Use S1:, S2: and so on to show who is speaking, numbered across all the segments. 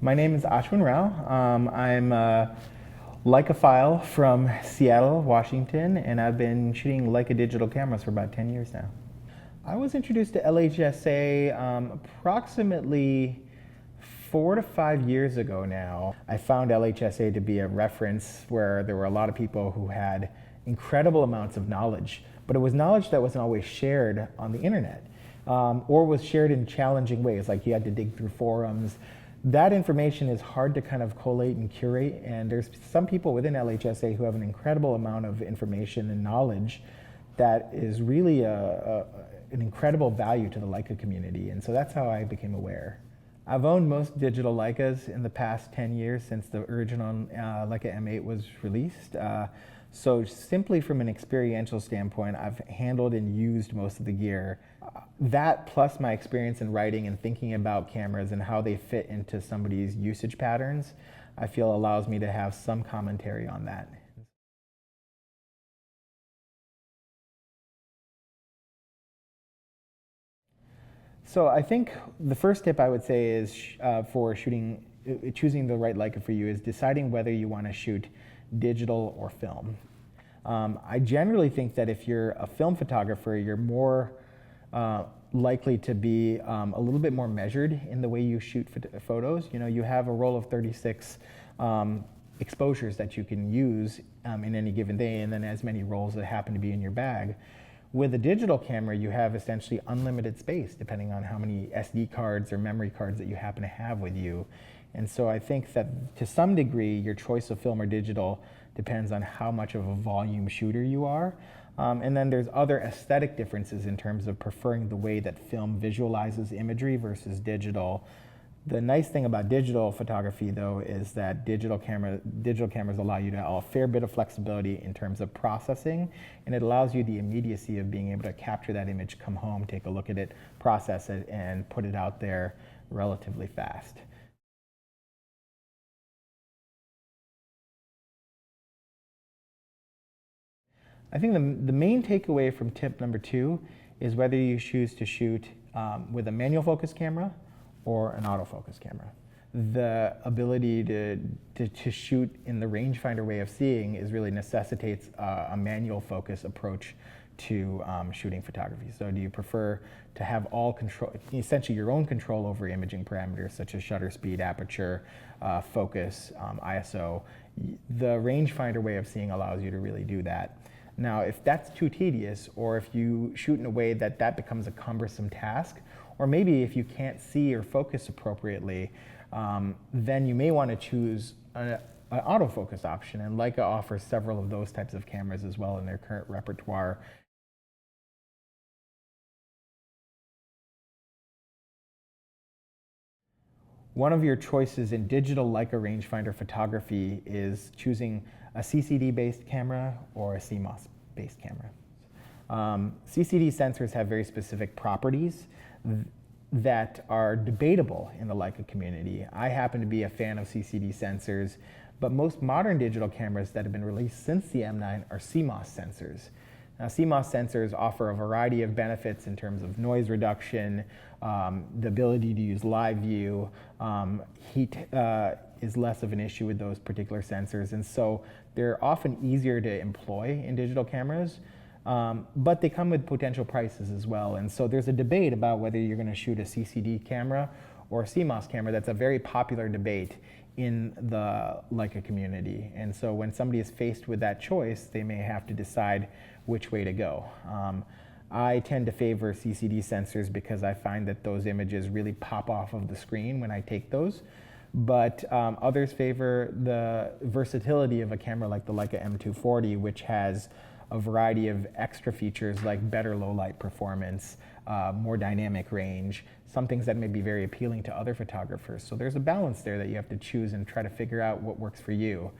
S1: My name is Ashwin Rao. I'm a Leica from Seattle, Washington, and I've been shooting Leica digital cameras for about 10 years now. I was introduced to LHSA approximately 4 to 5 years ago now. I found LHSA to be a reference where there were a lot of people who had incredible amounts of knowledge, but it was knowledge that wasn't always shared on the internet, or was shared in challenging ways, like you had to dig through forums. That information is hard to kind of collate and curate, and there's some people within LHSA who have an incredible amount of information and knowledge that is really an incredible value to the Leica community, and so that's how I became aware. I've owned most digital Leicas in the past 10 years since the original Leica M8 was released. So simply from an experiential standpoint, I've handled and used most of the gear. That plus my experience in writing and thinking about cameras and how they fit into somebody's usage patterns, I feel allows me to have some commentary on that. So I think the first tip I would say is for choosing the right Leica for you is deciding whether you want to shoot digital or film. I generally think that if you're a film photographer, you're more likely to be a little bit more measured in the way you shoot photos. You know, you have a roll of 36 exposures that you can use in any given day, and then as many rolls that happen to be in your bag. With a digital camera, you have essentially unlimited space depending on how many SD cards or memory cards that you happen to have with you. And so I think that to some degree, your choice of film or digital depends on how much of a volume shooter you are. And then there's other aesthetic differences in terms of preferring the way that film visualizes imagery versus digital. The nice thing about digital photography, though, is that digital cameras allow you to have a fair bit of flexibility in terms of processing, and it allows you the immediacy of being able to capture that image, come home, take a look at it, process it, and put it out there relatively fast. I think the main takeaway from tip number 2 is whether you choose to shoot with a manual focus camera or an autofocus camera. The ability to shoot in the rangefinder way of seeing is really necessitates a manual focus approach to shooting photography. So do you prefer to have all control, essentially your own control over imaging parameters such as shutter speed, aperture, focus, ISO? The rangefinder way of seeing allows you to really do that. Now, if that's too tedious, or if you shoot in a way that becomes a cumbersome task, or maybe if you can't see or focus appropriately, then you may want to choose an autofocus option, and Leica offers several of those types of cameras as well in their current repertoire. One of your choices in digital Leica rangefinder photography is choosing a CCD-based camera or a CMOS-based camera. CCD sensors have very specific properties that are debatable in the Leica community. I happen to be a fan of CCD sensors, but most modern digital cameras that have been released since the M9 are CMOS sensors. Now, CMOS sensors offer a variety of benefits in terms of noise reduction, the ability to use live view. Heat is less of an issue with those particular sensors, and so they're often easier to employ in digital cameras, but they come with potential prices as well. And so there's a debate about whether you're going to shoot a CCD camera or a CMOS camera. That's a very popular debate in the Leica community. And so when somebody is faced with that choice, they may have to decide which way to go. I tend to favor CCD sensors because I find that those images really pop off of the screen when I take those. But others favor the versatility of a camera like the Leica M240, which has a variety of extra features like better low light performance, more dynamic range, some things that may be very appealing to other photographers. So there's a balance there that you have to choose and try to figure out what works for you.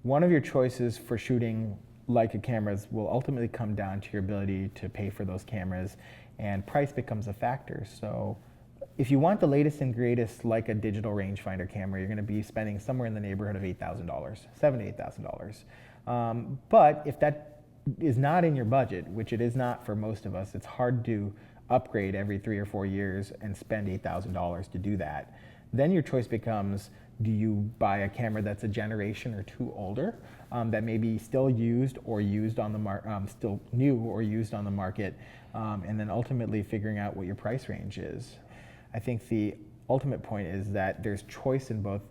S1: One of your choices for shooting Leica cameras will ultimately come down to your ability to pay for those cameras, and price becomes a factor. So if you want the latest and greatest Leica digital rangefinder camera, you're going to be spending somewhere in the neighborhood of $8,000, $7,000 to $8,000. But if that is not in your budget, which it is not for most of us, it's hard to upgrade every 3 or 4 years and spend $8,000 to do that, then your choice becomes, do you buy a camera that's a generation or two older, that may be still used or used on the still new or used on the market, and then ultimately figuring out what your price range is. I think the ultimate point is that there's choice in both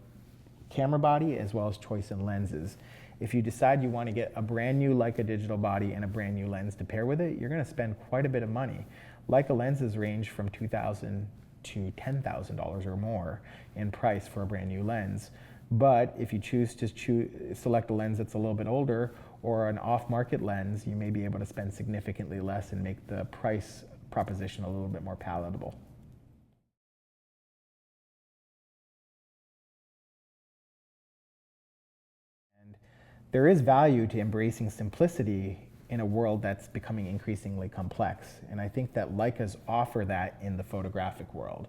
S1: camera body as well as choice in lenses. If you decide you want to get a brand new Leica digital body and a brand new lens to pair with it, you're going to spend quite a bit of money. Leica lenses range from $2,000 to $10,000 or more in price for a brand new lens. But if you choose to select a lens that's a little bit older or an off-market lens, you may be able to spend significantly less and make the price proposition a little bit more palatable. And there is value to embracing simplicity in a world that's becoming increasingly complex. And I think that Leicas offer that in the photographic world.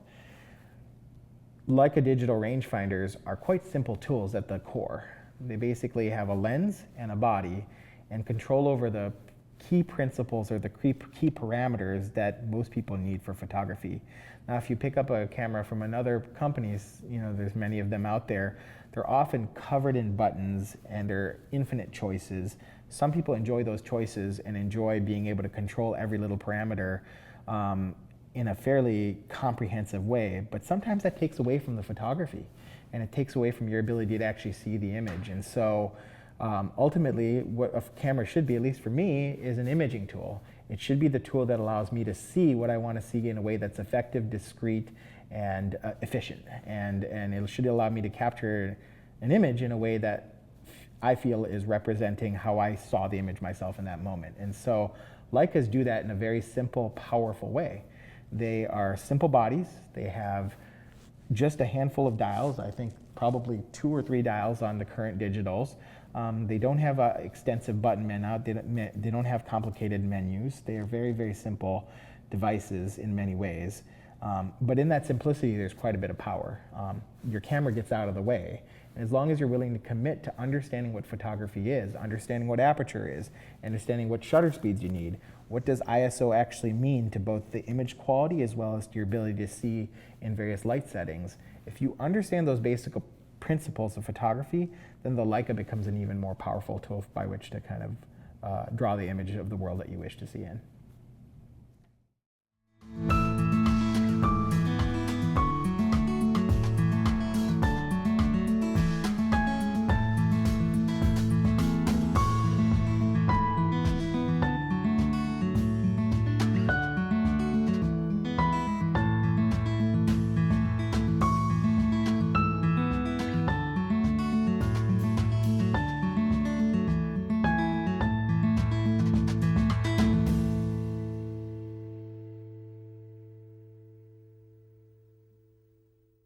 S1: Leica digital rangefinders are quite simple tools at the core. They basically have a lens and a body and control over the key principles or the key parameters that most people need for photography. Now, if you pick up a camera from another companies, there's many of them out there, they're often covered in buttons and there are infinite choices. Some people enjoy those choices and enjoy being able to control every little parameter in a fairly comprehensive way, but sometimes that takes away from the photography and it takes away from your ability to actually see the image. And so ultimately what a camera should be, at least for me, is an imaging tool. It should be the tool that allows me to see what I want to see in a way that's effective, discreet, and efficient. And it should allow me to capture an image in a way that I feel is representing how I saw the image myself in that moment. And so Leicas do that in a very simple, powerful way. They are simple bodies. They have just a handful of dials, I think probably 2 or 3 dials on the current digitals. They don't have an extensive button menu. They don't have complicated menus. They are very, very simple devices in many ways. But in that simplicity, there's quite a bit of power. Your camera gets out of the way. And as long as you're willing to commit to understanding what photography is, understanding what aperture is, understanding what shutter speeds you need, what does ISO actually mean to both the image quality as well as to your ability to see in various light settings, if you understand those basic principles of photography, then the Leica becomes an even more powerful tool by which to kind of draw the image of the world that you wish to see in.